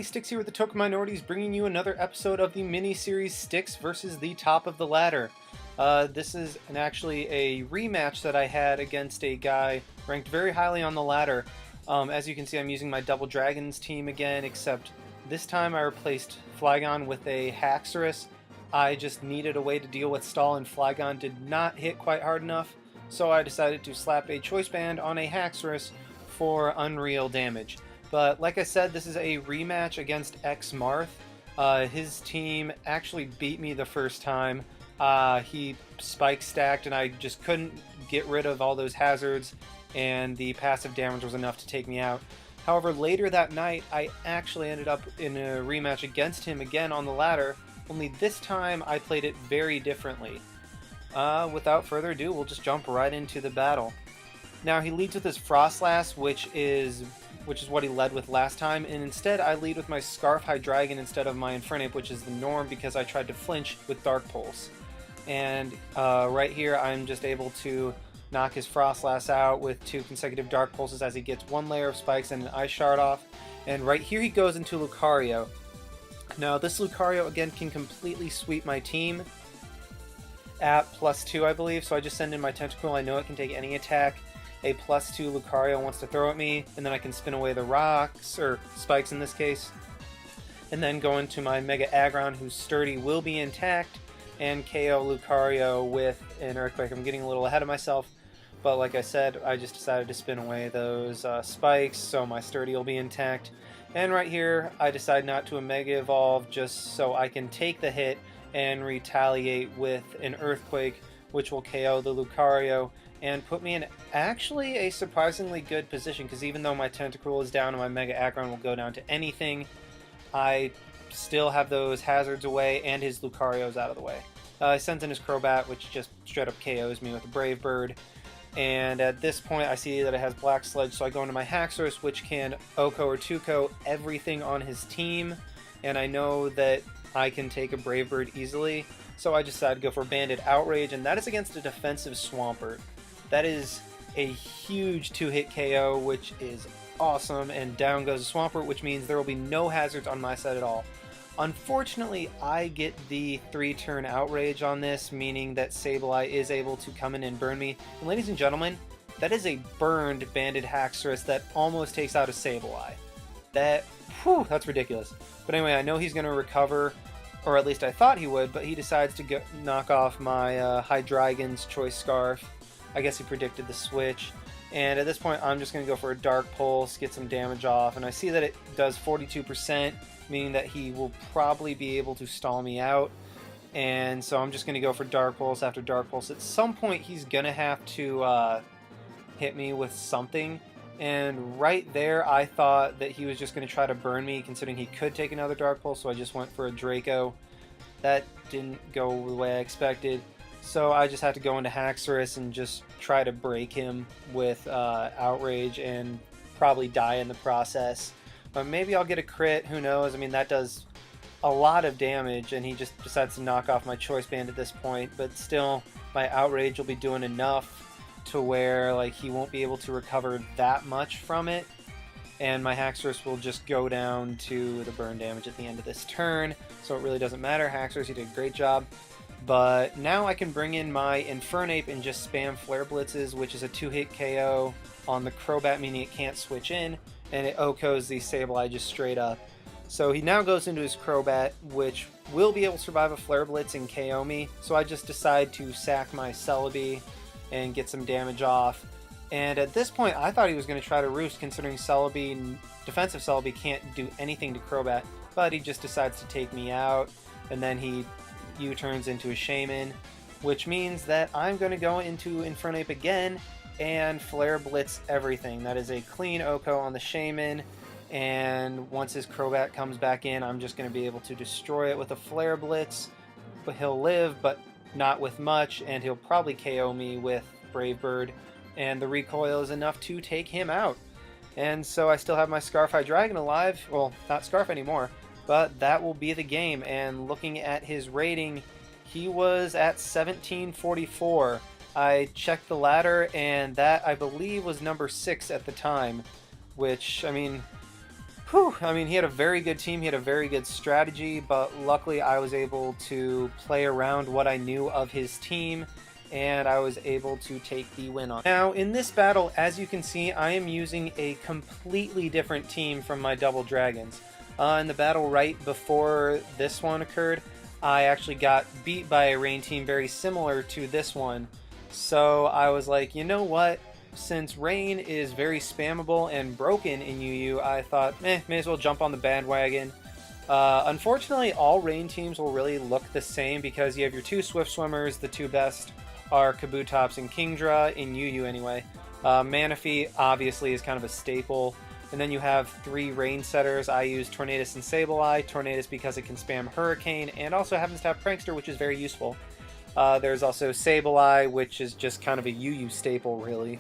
everybody, Styx here with the Token Minorities, bringing you another episode of the mini-series Styx versus the top of the ladder. This is actually a rematch that I had against a guy ranked very highly on the ladder. As you can see, I'm using my Double Dragons team again, except this time I replaced Flygon with a Haxorus. I just needed a way to deal with stall, and Flygon did not hit quite hard enough, so I decided to slap a Choice Band on a Haxorus for unreal damage. But like I said, this is a rematch against X Marth. His team actually beat me the first time. He spike stacked and I just couldn't get rid of all those hazards, and the passive damage was enough to take me out. However, later that night I actually ended up in a rematch against him again on the ladder, only this time I played it very differently. Without further ado, we'll just jump right into the battle. Now he leads with his Frostlass, which is what he led with last time, and instead I lead with my Scarf Hydreigon instead of my Infernape, which is the norm because I tried to flinch with Dark Pulse. And right here I'm just able to knock his Frostlass out with 2 consecutive Dark Pulses as he gets 1 layer of spikes and an Ice Shard off. And right here he goes into Lucario. Now this Lucario again can completely sweep my team at +2, I believe, so I just send in my Tentacool. I know it can take any attack a +2 Lucario wants to throw at me, and then I can spin away the rocks, or spikes in this case, and then go into my Mega Aggron, whose Sturdy will be intact, and KO Lucario with an Earthquake. I'm getting a little ahead of myself, but like I said, I just decided to spin away those spikes, so my Sturdy will be intact. And right here, I decide not to Mega Evolve just so I can take the hit and retaliate with an Earthquake, which will KO the Lucario and put me in actually a surprisingly good position, because even though my Tentacruel is down and my Mega Aggron will go down to anything, I still have those hazards away and his Lucario's out of the way. I sent in his Crobat, which just straight up KOs me with a Brave Bird. And at this point I see that it has Black Sludge, so I go into my Haxorus, which can Oko or Tuco everything on his team, and I know that I can take a Brave Bird easily, so I decided to go for Banded Outrage, and that is against a defensive Swampert. That is a huge 2-hit KO, which is awesome, and down goes the Swampert, which means there will be no hazards on my side at all. Unfortunately, I get the 3-turn Outrage on this, meaning that Sableye is able to come in and burn me. And ladies and gentlemen, that is a burned Banded Haxorus that almost takes out a Sableye. That's ridiculous. But anyway, I know he's going to recover, or at least I thought he would, but he decides to knock off my Hydreigon's Choice Scarf. I guess he predicted the switch, and at this point I'm just going to go for a Dark Pulse, get some damage off, and I see that it does 42%, meaning that he will probably be able to stall me out, and so I'm just going to go for Dark Pulse after Dark Pulse. At some point he's going to have to hit me with something, and right there I thought that he was just going to try to burn me, considering he could take another Dark Pulse, so I just went for a Draco. That didn't go the way I expected. So I just had to go into Haxorus and just try to break him with Outrage and probably die in the process. But maybe I'll get a crit, who knows? I mean, that does a lot of damage, and he just decides to knock off my Choice Band at this point. But still, my Outrage will be doing enough to where like he won't be able to recover that much from it. And my Haxorus will just go down to the burn damage at the end of this turn. So it really doesn't matter. Haxorus, you did a great job. But now I can bring in my Infernape and just spam Flare Blitzes, which is a 2-hit KO on the Crobat, meaning it can't switch in, and it OHKOs the Sableye just straight up. So he now goes into his Crobat, which will be able to survive a Flare Blitz and KO me, so I just decide to sack my Celebi and get some damage off. And at this point I thought he was going to try to Roost, considering defensive Celebi can't do anything to Crobat, but he just decides to take me out, and then he U-turns into a Shaman, which means that I'm going to go into Infernape again and Flare Blitz everything. That is a clean Oko on the Shaman, and once his Crobat comes back in, I'm just going to be able to destroy it with a Flare Blitz. But he'll live, but not with much, and he'll probably KO me with Brave Bird, and the recoil is enough to take him out. And so I still have my Scarf Hydreigon alive. Well, not Scarf anymore. But that will be the game, and looking at his rating, he was at 1744. I checked the ladder, and that, I believe, was number 6 at the time, which, I mean, Whew, I mean, he had a very good team, he had a very good strategy, but luckily I was able to play around what I knew of his team, and I was able to take the win on. Now, in this battle, as you can see, I am using a completely different team from my Double Dragons. In the battle right before this one occurred, I actually got beat by a rain team very similar to this one. So I was like, you know what? Since rain is very spammable and broken in UU, I thought, may as well jump on the bandwagon. Unfortunately, all rain teams will really look the same because you have your two swift swimmers. The two best are Kabutops and Kingdra, in UU anyway. Manaphy obviously is kind of a staple. And then you have three rain setters. I use Tornadus and Sableye. Tornadus because it can spam Hurricane, and also happens to have Prankster, which is very useful. There's also Sableye, which is just kind of a UU staple, really.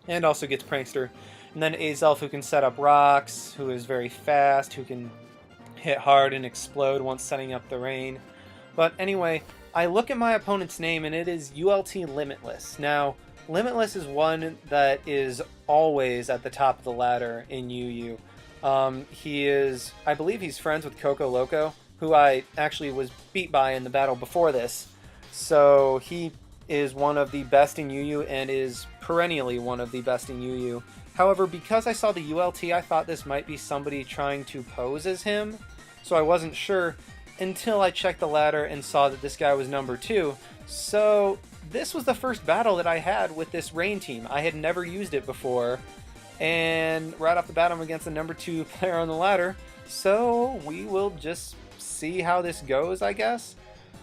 And also gets Prankster. And then Azelf, who can set up rocks, who is very fast, who can hit hard and explode once setting up the rain. But anyway, I look at my opponent's name, and it is ULT Limitless. Now, Limitless is one that is always at the top of the ladder in UU. He is, I believe he's friends with Coco Loco, who I actually was beat by in the battle before this. So he is one of the best in UU and is perennially one of the best in UU. However, because I saw the ULT, I thought this might be somebody trying to pose as him, so I wasn't sure until I checked the ladder and saw that this guy was number 2. So this was the first battle that I had with this rain team. I had never used it before, and right off the bat I'm against the number 2 player on the ladder, so we will just see how this goes, I guess.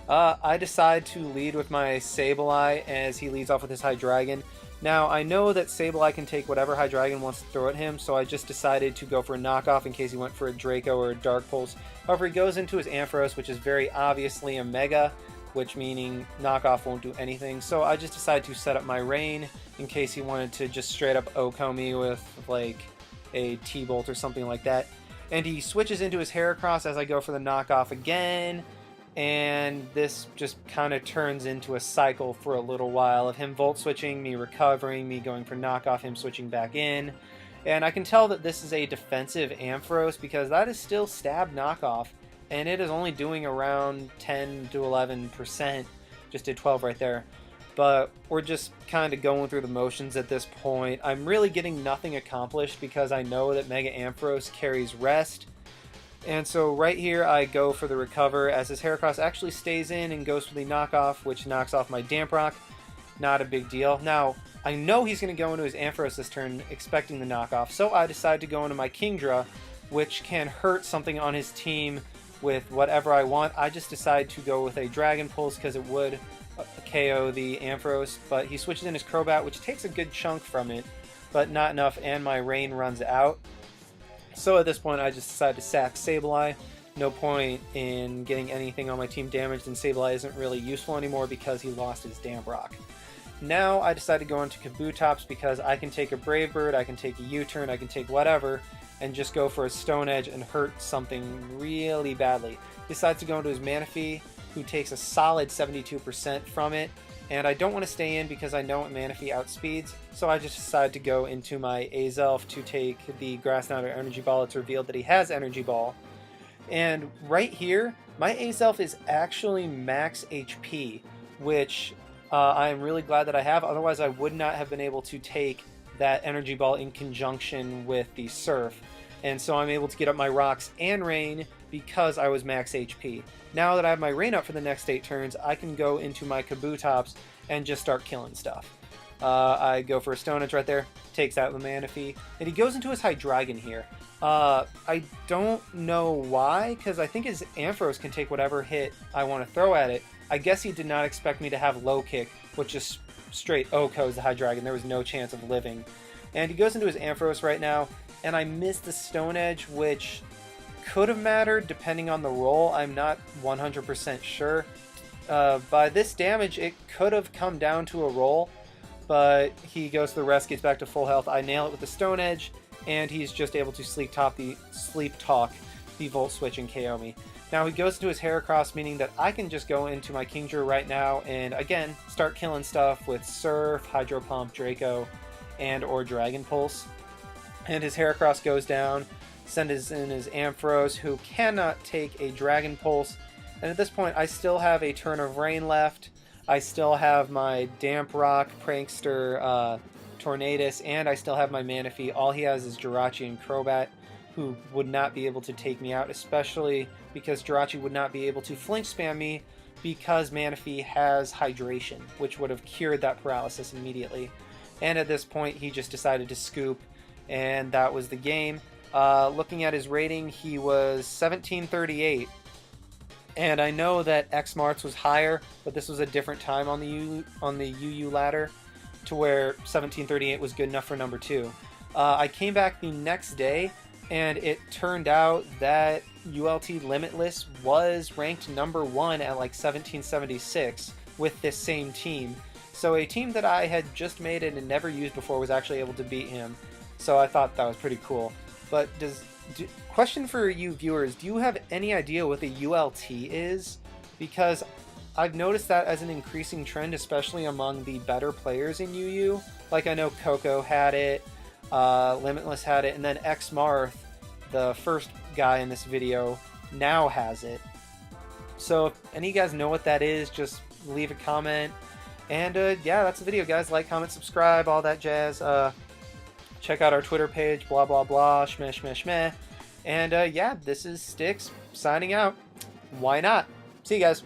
I decide to lead with my Sableye as he leads off with his Hydreigon. Now, I know that Sableye can take whatever Hydreigon wants to throw at him, so I just decided to go for a knockoff in case he went for a Draco or a Dark Pulse. However, he goes into his Ampharos, which is very obviously a Mega, which meaning knockoff won't do anything. So I just decided to set up my Rain in case he wanted to just straight up OHKO me with like a T-Bolt or something like that. And he switches into his Heracross as I go for the knockoff again. And this just kind of turns into a cycle for a little while of him volt switching, me recovering, me going for knockoff, him switching back in. And I can tell that this is a defensive Ampharos because that is still stab knockoff, and it is only doing around 10 to 11%. Just did 12 right there. But we're just kind of going through the motions at this point. I'm really getting nothing accomplished because I know that Mega Ampharos carries Rest. And so right here I go for the recover as his Heracross actually stays in and goes for the knockoff, which knocks off my Damp Rock. Not a big deal. Now, I know he's going to go into his Ampharos this turn expecting the knockoff, so I decide to go into my Kingdra, which can hurt something on his team with whatever I want. I just decide to go with a Dragon Pulse because it would KO the Ampharos, but he switches in his Crobat, which takes a good chunk from it, but not enough, and my Rain runs out. So at this point, I just decided to sack Sableye. No point in getting anything on my team damaged, and Sableye isn't really useful anymore because he lost his Damp Rock. Now I decided to go into Kabutops because I can take a Brave Bird, I can take a U-turn, I can take whatever, and just go for a Stone Edge and hurt something really badly. He decides to go into his Manaphy, who takes a solid 72% from it. And I don't want to stay in because I know what Manaphy outspeeds, so I just decided to go into my Azelf to take the Grass Knot or Energy Ball. It's revealed that he has Energy Ball. And right here, my Azelf is actually max HP, which I am really glad that I have. Otherwise, I would not have been able to take that Energy Ball in conjunction with the Surf. And so I'm able to get up my Rocks and Rain because I was max HP. Now that I have my Rain up for the next 8 turns, I can go into my Kabutops and just start killing stuff. I go for a Stone Edge right there, takes out the Manaphy, and he goes into his Hydreigon here. I don't know why, because I think his Ampharos can take whatever hit I want to throw at it. I guess he did not expect me to have Low Kick, which just straight OHKOs the Hydreigon. There was no chance of living. And he goes into his Ampharos right now, and I missed the Stone Edge, which could have mattered depending on the roll. I'm not 100% sure. By this damage, it could have come down to a roll, but he goes to the rest, gets back to full health. I nail it with the Stone Edge, and he's just able to Sleep Talk the Volt Switch and KO me. Now he goes into his Heracross, meaning that I can just go into my Kingdra right now and again start killing stuff with Surf, Hydro Pump, Draco, and or Dragon Pulse. And his Heracross goes down. sends in his Ampharos, who cannot take a Dragon Pulse. And at this point, I still have a Turn of Rain left. I still have my Damp Rock, Prankster, Tornadus, and I still have my Manaphy. All he has is Jirachi and Crobat, who would not be able to take me out, especially because Jirachi would not be able to flinch spam me because Manaphy has Hydration, which would have cured that paralysis immediately. And at this point, he just decided to scoop, and that was the game. Looking at his rating, he was 1738. And I know that X Marts was higher, but this was a different time on the UU ladder, to where 1738 was good enough for number 2. I came back the next day, and it turned out that ULT Limitless was ranked number 1 at like 1776 with this same team. So a team that I had just made it and never used before was actually able to beat him. So I thought that was pretty cool. But question for you viewers, do you have any idea what the ULT is? Because I've noticed that as an increasing trend, especially among the better players in UU. Like I know Coco had it, Limitless had it, and then X Marth, the first guy in this video, now has it. So if any of you guys know what that is, just leave a comment. And yeah, that's the video, guys. Like, comment, subscribe, all that jazz. Check out our Twitter page, blah, blah, blah, shmeh, shmeh, shmeh. And yeah, this is Styx signing out. Why not? See you guys.